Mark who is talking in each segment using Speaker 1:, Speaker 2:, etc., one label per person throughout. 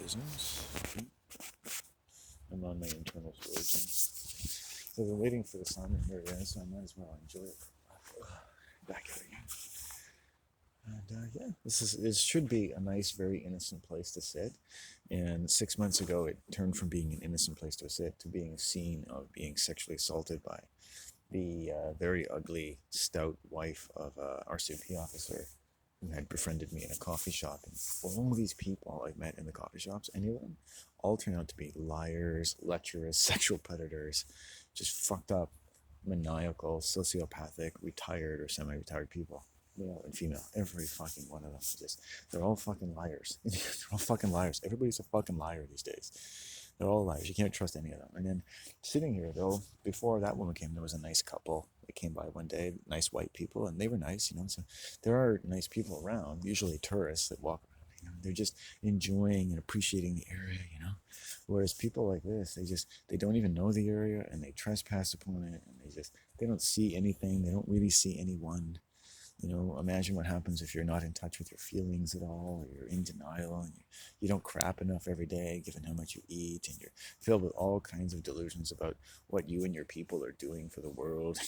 Speaker 1: business. I'm on my internal storage now. So I've been waiting for the sun, and here it is, so I might as well enjoy it. Back out again. And yeah, this should be a nice, very innocent place to sit. And 6 months ago, it turned from being an innocent place to sit to being a scene of being sexually assaulted by the very ugly, stout wife of a RCMP officer who had befriended me in a coffee shop. And all these people I met in the coffee shops, any of them, all turned out to be liars, lecherous, sexual predators, just fucked up, maniacal, sociopathic, retired or semi-retired people. Male and female, every fucking one of them. They're all fucking liars. They're all fucking liars. Everybody's a fucking liar these days. They're all liars. You can't trust any of them. And then sitting here, though, before that woman came, there was a nice couple that came by one day, nice white people, and they were nice, So there are nice people around, usually tourists that walk around. They're just enjoying and appreciating the area. Whereas people like this, they don't even know the area, and they trespass upon it, and they don't see anything. They don't really see anyone. Imagine what happens if you're not in touch with your feelings at all, or you're in denial, and you don't crap enough every day, given how much you eat, and you're filled with all kinds of delusions about what you and your people are doing for the world.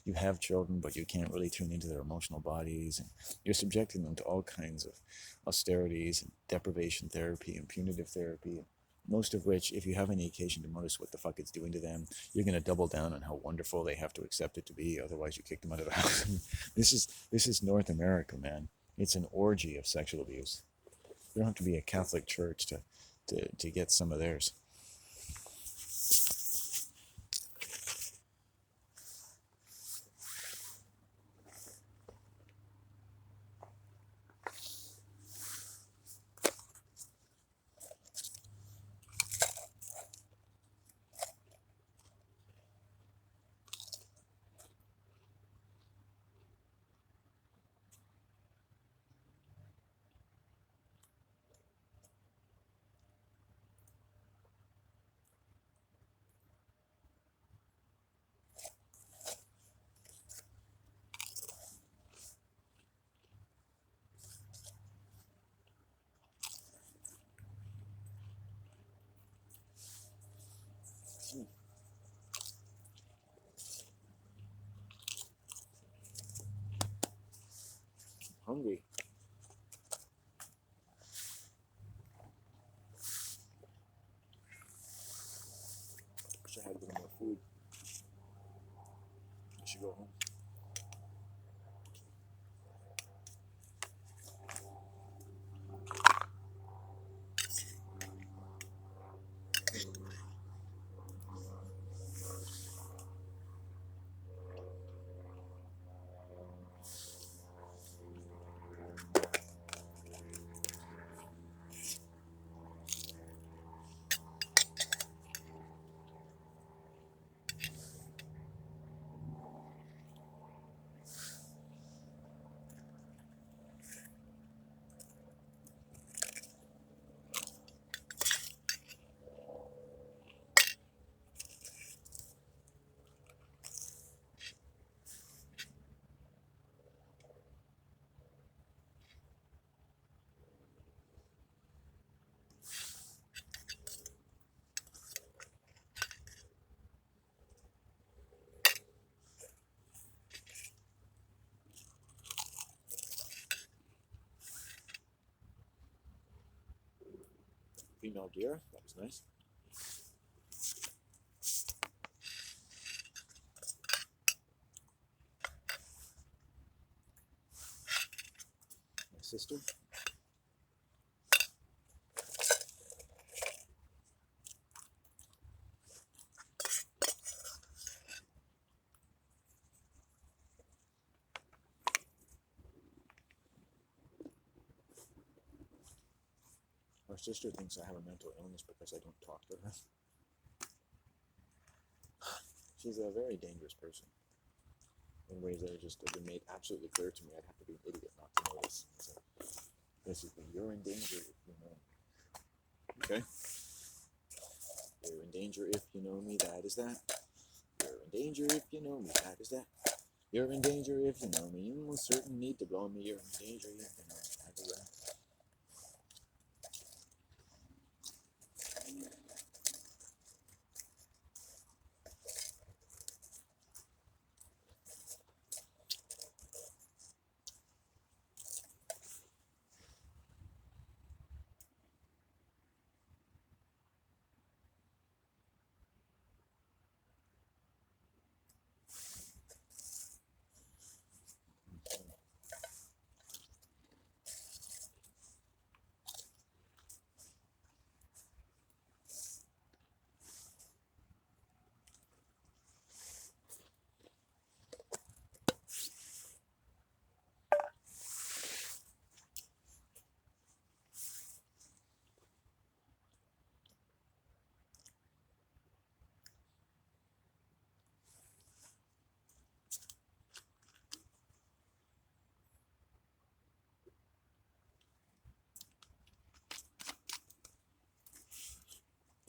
Speaker 1: You have children, but you can't really tune into their emotional bodies, and you're subjecting them to all kinds of austerities and deprivation therapy and punitive therapy, most of which, if you have any occasion to notice what the fuck it's doing to them, you're going to double down on how wonderful they have to accept it to be. Otherwise, you kick them out of the house. This is North America, man. It's an orgy of sexual abuse. You don't have to be a Catholic church to get some of theirs. Hungry. Wish I had a little more food. I should go home. Female deer. That was nice. My sister. My sister thinks I have a mental illness because I don't talk to her. She's a very dangerous person in ways that have been made absolutely clear to me. I'd have to be an idiot not to notice. So basically, you're in danger if you know me. Okay? You're in danger if you know me, that is that. You're in danger if you know me, that is that. You're in danger if you know me, you will certainly need to blow me. You're in danger if you know me, that is that.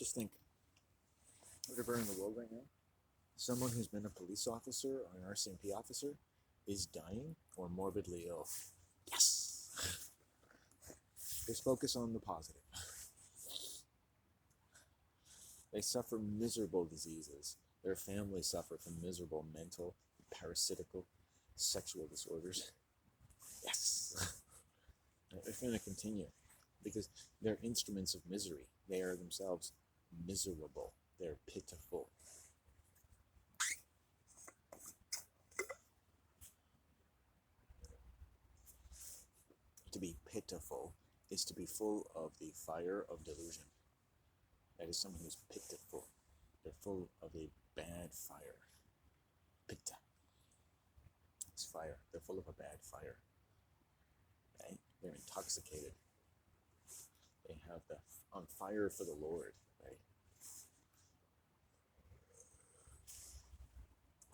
Speaker 1: just think, whatever in the world right now, someone who's been a police officer or an RCMP officer is dying or morbidly ill. Yes! Just focus on the positive. They suffer miserable diseases. Their families suffer from miserable mental, parasitical, sexual disorders. Yes! It's going to continue because they're instruments of misery. They are themselves miserable. They're pitiful. To be pitiful is to be full of the fire of delusion. That is someone who's pitiful. They're full of a bad fire. Pitta. It's fire. They're full of a bad fire. Right? They're intoxicated. They have the on fire for the Lord. Right?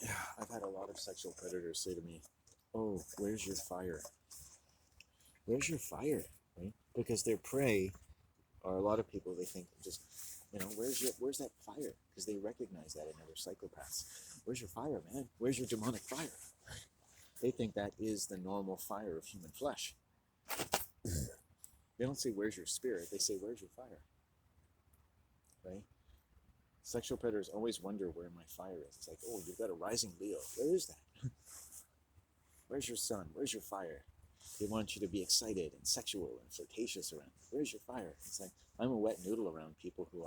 Speaker 1: Yeah, I've had a lot of sexual predators say to me, "Oh, where's your fire? Where's your fire?" Right? Because their prey are a lot of people. They think just, where's that fire? Because they recognize that in other psychopaths. Where's your fire, man? Where's your demonic fire? They think that is the normal fire of human flesh. They don't say, where's your spirit? They say, where's your fire? Right? Sexual predators always wonder where my fire is. It's like, oh, you've got a rising Leo. Where is that? Where's your sun? Where's your fire? They want you to be excited and sexual and flirtatious around. Where's your fire? It's like, I'm a wet noodle around people who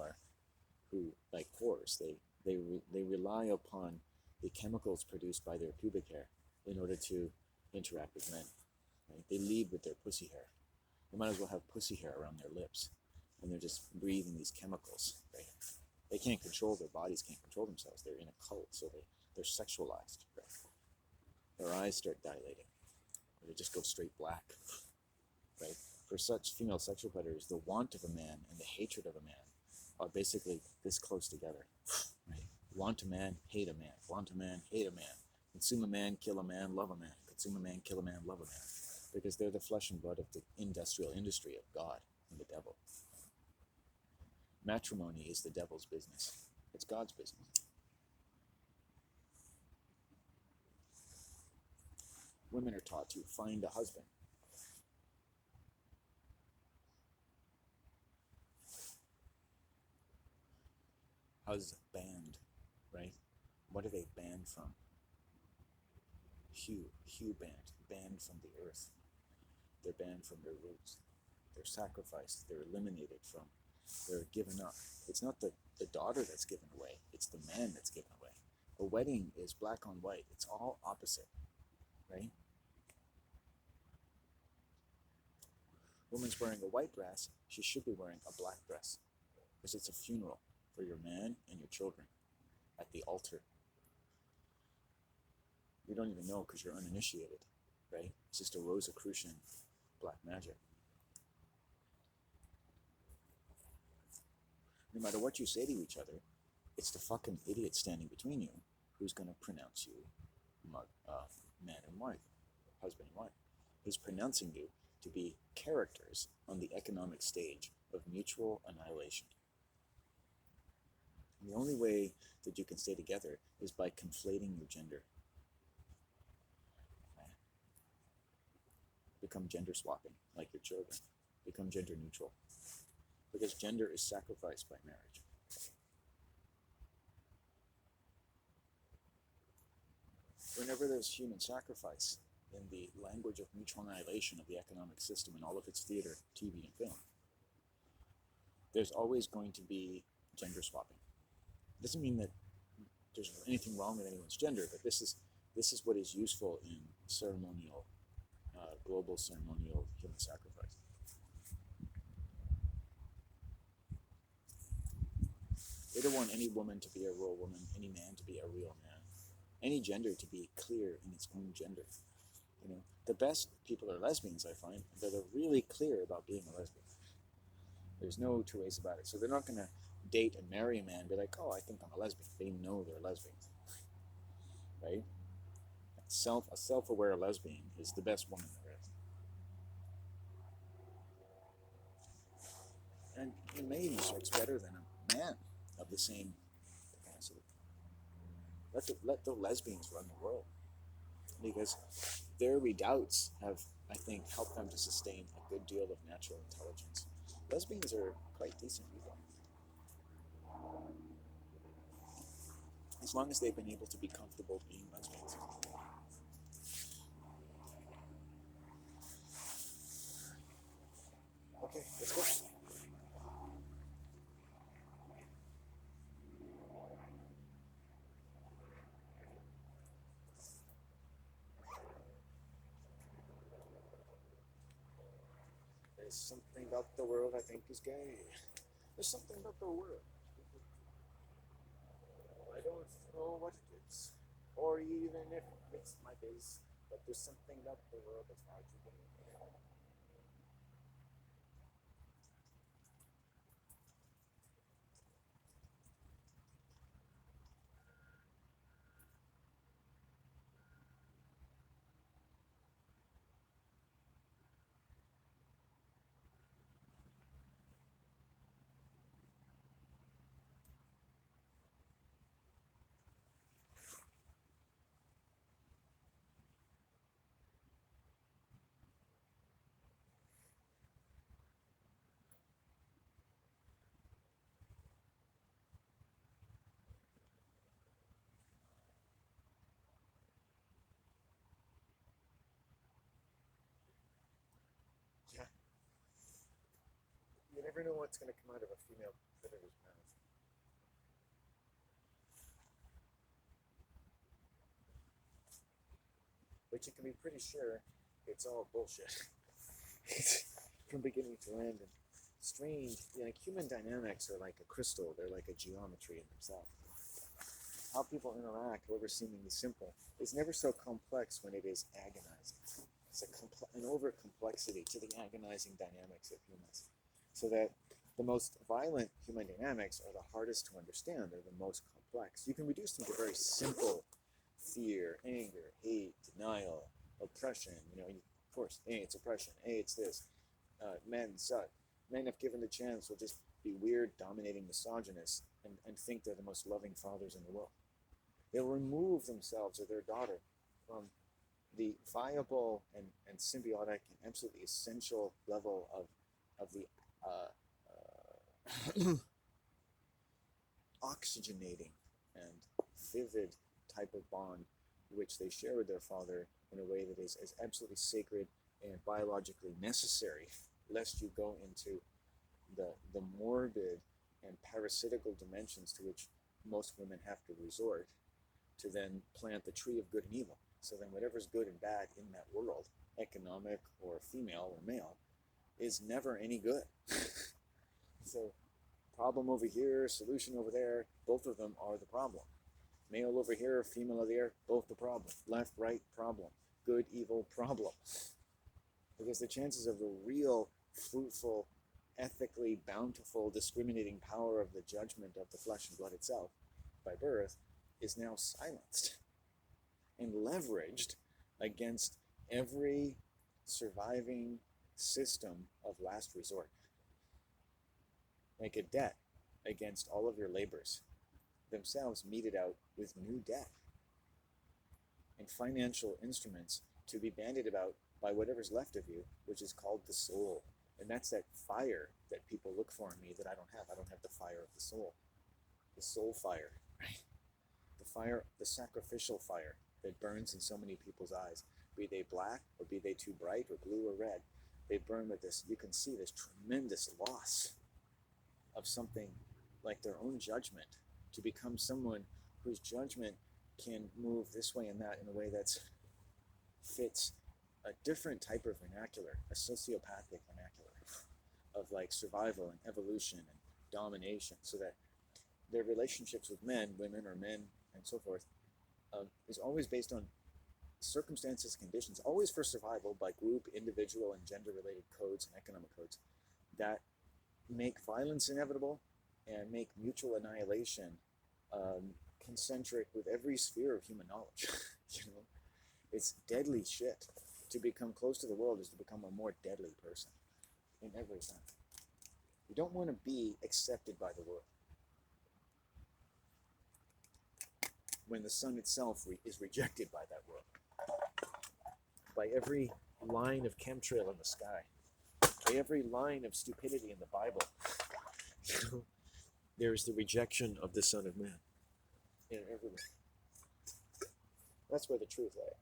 Speaker 1: like whores. They rely upon the chemicals produced by their pubic hair in order to interact with men. Right? They lead with their pussy hair. They might as well have pussy hair around their lips, and they're just breathing these chemicals. Right? They can't control their bodies, can't control themselves. They're in a cult, so they're sexualized. Right? Their eyes start dilating, or they just go straight black. Right? For such female sexual predators, the want of a man and the hatred of a man are basically this close together. Right? Want a man, hate a man. Want a man, hate a man. Consume a man, kill a man, love a man. Consume a man, kill a man, love a man. Because they're the flesh and blood of the industrial industry of God and the devil. Matrimony is the devil's business. It's God's business. Women are taught to find a husband. Husband, right? What are they banned from? Hugh banned from the earth. They're banned from their roots. They're sacrificed. They're eliminated from. They're given up. It's not the daughter that's given away. It's the man that's given away. A wedding is black on white. It's all opposite, right? Woman's wearing a white dress. She should be wearing a black dress because it's a funeral for your man and your children at the altar. You don't even know because you're uninitiated, right? It's just a Rosicrucian black magic. No matter what you say to each other, it's the fucking idiot standing between you who's going to pronounce you man and wife, husband and wife. He's pronouncing you to be characters on the economic stage of mutual annihilation. And the only way that you can stay together is by conflating your gender. Become gender swapping, like your children. Become gender neutral. Because gender is sacrificed by marriage. Whenever there's human sacrifice in the language of mutual annihilation of the economic system in all of its theater, TV, and film, there's always going to be gender swapping. It doesn't mean that there's anything wrong with anyone's gender, but this is what is useful in ceremonial, global ceremonial human sacrifice. They don't want any woman to be a real woman, any man to be a real man, any gender to be clear in its own gender. You know, the best people are lesbians, I find, that are really clear about being a lesbian. There's no two ways about it. So they're not going to date and marry a man and be like, oh, I think I'm a lesbian. They know they're lesbians, right? A self-aware lesbian is the best woman there is. And it may even sex better than man of the same capacity. Let the lesbians run the world, because their redoubts have, I think, helped them to sustain a good deal of natural intelligence. Lesbians are quite decent people, as long as they've been able to be comfortable being lesbians. Okay, let's go. There's something about the world I think is gay. There's something about the world. I don't know what it is, or even if it's my base, but there's something about the world that's far too gay. Yeah. You never know what's going to come out of a female predator's mouth. But you can be pretty sure it's all bullshit. From beginning to end. And strange, like human dynamics are like a crystal, they're like a geometry in themselves. How people interact, however seemingly simple, is never so complex when it is agonizing. It's an over complexity to the agonizing dynamics of humans. So that the most violent human dynamics are the hardest to understand, they're the most complex. You can reduce them to very simple fear, anger, hate, denial, oppression. Of course, A, it's oppression. A, it's this. Men suck. Men, if given the chance, will just be weird, dominating misogynists and think they're the most loving fathers in the world. They'll remove themselves or their daughter from the viable and symbiotic and absolutely essential level of the oxygenating and vivid type of bond which they share with their father in a way that is absolutely sacred and biologically necessary, lest you go into the morbid and parasitical dimensions to which most women have to resort to then plant the tree of good and evil. So then whatever's good and bad in that world, economic or female or male, is never any good. So problem over here, solution over there, both of them are the problem. Male over here, female over there, both the problem. Left, right, problem. Good, evil, problem. Because the chances of the real, fruitful, ethically bountiful, discriminating power of the judgment of the flesh and blood itself by birth is now silenced and leveraged against every surviving system of last resort. Like a debt against all of your labors, themselves meted out with new debt. And financial instruments to be bandied about by whatever's left of you, which is called the soul. And that's that fire that people look for in me that I don't have. I don't have the fire of the soul fire, right? The fire, the sacrificial fire that burns in so many people's eyes, be they black or be they too bright or blue or red. They burn with this, you can see this tremendous loss of something like their own judgment to become someone whose judgment can move this way and that in a way that fits a different type of vernacular, a sociopathic vernacular of like survival and evolution and domination, so that their relationships with men, women, or men, and so forth, is always based on circumstances, conditions, always for survival by group, individual, and gender-related codes and economic codes that make violence inevitable and make mutual annihilation concentric with every sphere of human knowledge. It's deadly shit. To become close to the world is to become a more deadly person in every sense. You don't want to be accepted by the world. when the sun itself is rejected by that world, by every line of chemtrail in the sky, by every line of stupidity in the Bible. There is the rejection of the Son of Man in everyone. That's where the truth lay.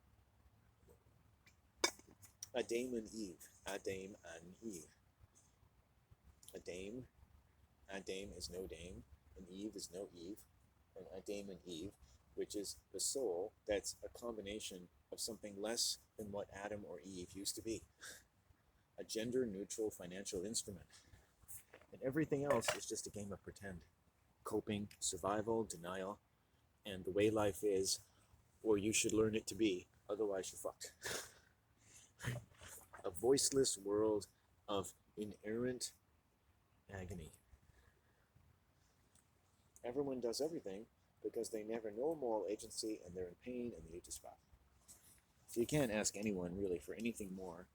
Speaker 1: Adam and Eve. Adam and Eve. Adam is no Dame, and Eve is no Eve. And Adam and Eve, which is the soul that's a combination of something less than what Adam or Eve used to be. A gender-neutral financial instrument. And everything else is just a game of pretend. Coping, survival, denial, and the way life is, or you should learn it to be, otherwise you're fucked. A voiceless world of inerrant agony. Everyone does everything because they never know moral agency and they're in pain and they need to stop. So you can't ask anyone really for anything more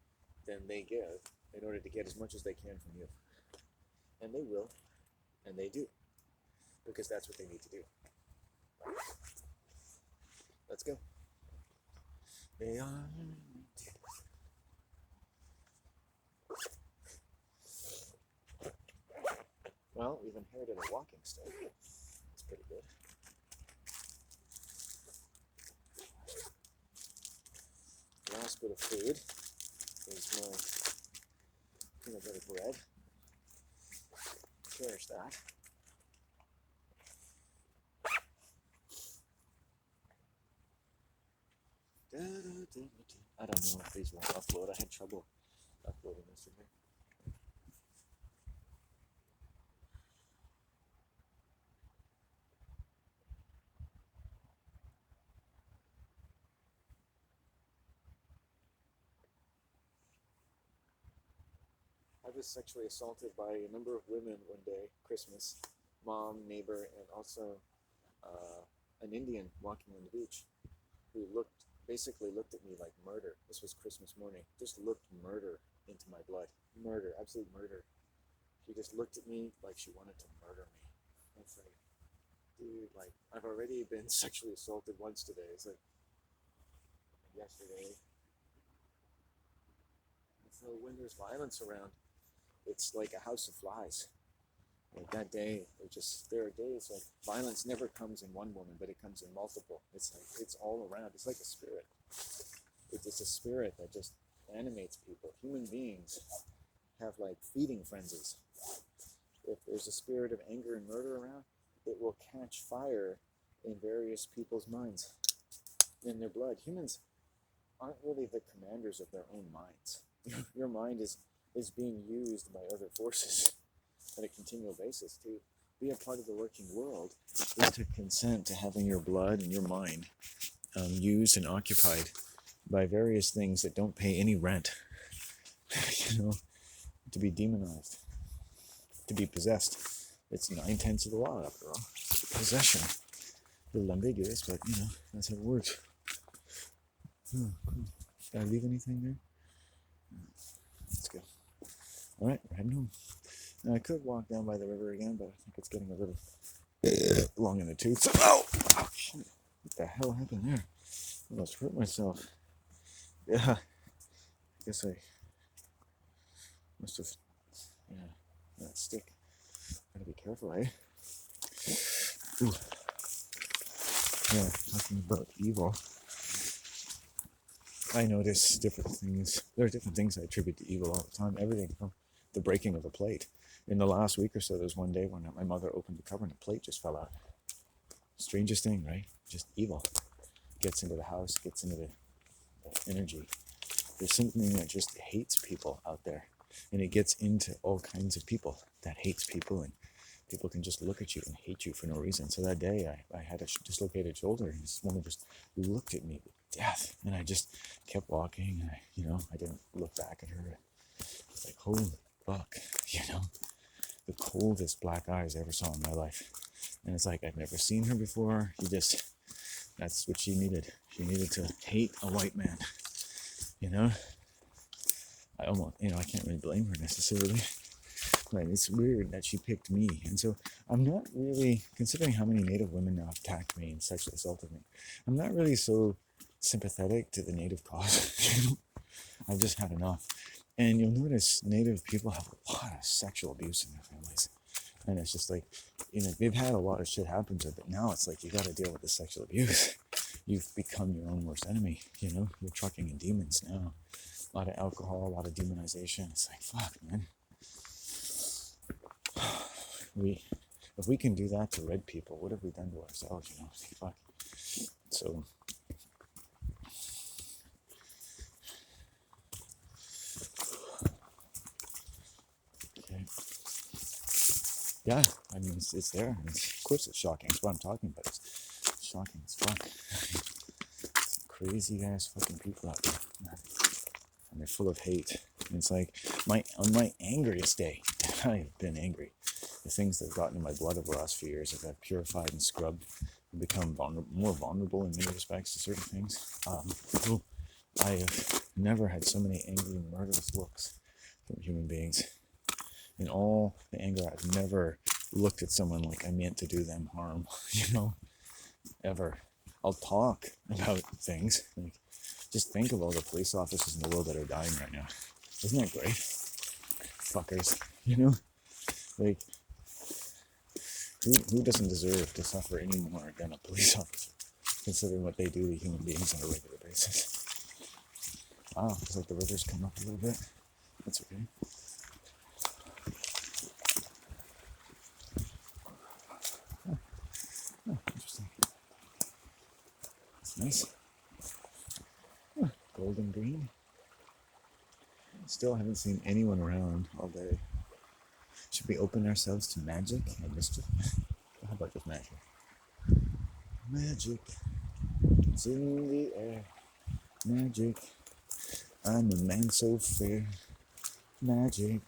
Speaker 1: than they give in order to get as much as they can from you. And they will, and they do, because that's what they need to do. Let's go. They are... Well, we've inherited a walking stick. It's pretty good. Last bit of food is my peanut butter bread. Cherish that. I don't know if these won't upload. I had trouble uploading yesterday. I was sexually assaulted by a number of women one day, Christmas, mom, neighbor, and also an Indian walking on the beach who basically looked at me like murder. This was Christmas morning. Just looked murder into my blood. Murder, absolute murder. She just looked at me like she wanted to murder me. It's like, dude, like, I've already been sexually assaulted once today. It's like, yesterday. And so when there's violence around, it's like a house of flies. Like that day, there are days like violence never comes in one woman, but it comes in multiple. It's like, it's all around. It's like a spirit. It's a spirit that just animates people. Human beings have like feeding frenzies. If there's a spirit of anger and murder around, it will catch fire in various people's minds, in their blood. Humans aren't really the commanders of their own minds. Your mind is being used by other forces on a continual basis. To be a part of the working world is to consent to having your blood and your mind used and occupied by various things that don't pay any rent. To be demonized, to be possessed. It's 9/10 of the law, after all. Possession. A little ambiguous, but that's how it works. Did I leave anything there? Let's go. All right, we're heading home. Now, I could walk down by the river again, but I think it's getting a little long in the tooth. So, oh, shit. What the hell happened there? I almost hurt myself. Yeah. I guess I must have, that stick. Gotta be careful, eh? Ooh. Yeah, talking about evil. I notice different things. There are different things I attribute to evil all the time. Everything from the breaking of a plate. In the last week or so, there was one day when my mother opened the cover and a plate just fell out. Strangest thing, right? Just evil. Gets into the house, gets into the energy. There's something that just hates people out there. And it gets into all kinds of people that hates people, and people can just look at you and hate you for no reason. So that day I had a dislocated shoulder, and this woman just looked at me with death, and I just kept walking, and I didn't look back at her. It's like, holy fuck, the coldest black eyes I ever saw in my life. And it's like, I've never seen her before. That's what she needed. She needed to hate a white man, I almost, I can't really blame her necessarily. Like, it's weird that she picked me. And so I'm not really, considering how many Native women now have attacked me and sexually assaulted me, I'm not really so sympathetic to the Native cause. I've just had enough. And you'll notice Native people have a lot of sexual abuse in their families. And it's just like, they've had a lot of shit happen to them, but now it's like, you got to deal with the sexual abuse. You've become your own worst enemy, You're trucking in demons now. A lot of alcohol, a lot of demonization. It's like, fuck, man. If we can do that to red people, what have we done to ourselves, Fuck. So, okay. Yeah, I mean, it's there. Of course it's shocking. It's what I'm talking about. It's shocking as fuck. Crazy ass fucking people out there. And they're full of hate. And it's like, on my angriest day, I've been angry. The things that have gotten in my blood over the last few years, as I've purified and scrubbed and become more vulnerable in many respects to certain things. I have never had so many angry, murderous looks from human beings. In all the anger, I've never looked at someone like I meant to do them harm, ever. I'll talk about things. Like, just think of all the police officers in the world that are dying right now. Isn't that great? Fuckers, Like, who doesn't deserve to suffer any more than a police officer, considering what they do to human beings on a regular basis? Wow, it's like the river's come up a little bit. That's okay. Oh, interesting. It's nice. Golden green. Still haven't seen anyone around all day. Should we open ourselves to magic and mischief? How about just magic? Magic. It's in the air. Magic. I'm a man so fair. Magic.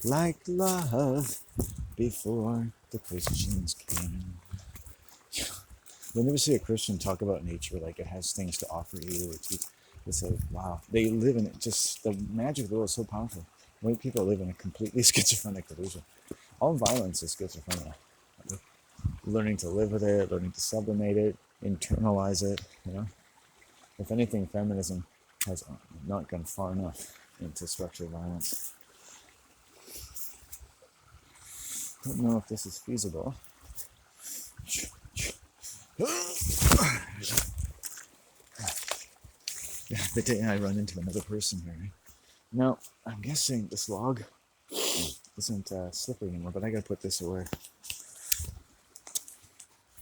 Speaker 1: Like love before the Christians came. You'll never see a Christian talk about nature like it has things to offer you. It's like, wow. They live in it. Just the magic of the world is so powerful. White people live in a completely schizophrenic delusion. All violence is schizophrenia. Learning to live with it, learning to sublimate it, internalize it, If anything, feminism has not gone far enough into structural violence. Don't know if this is feasible. Yeah, the day I run into another person here. Now, I'm guessing this log isn't slippery anymore, but I gotta put this away.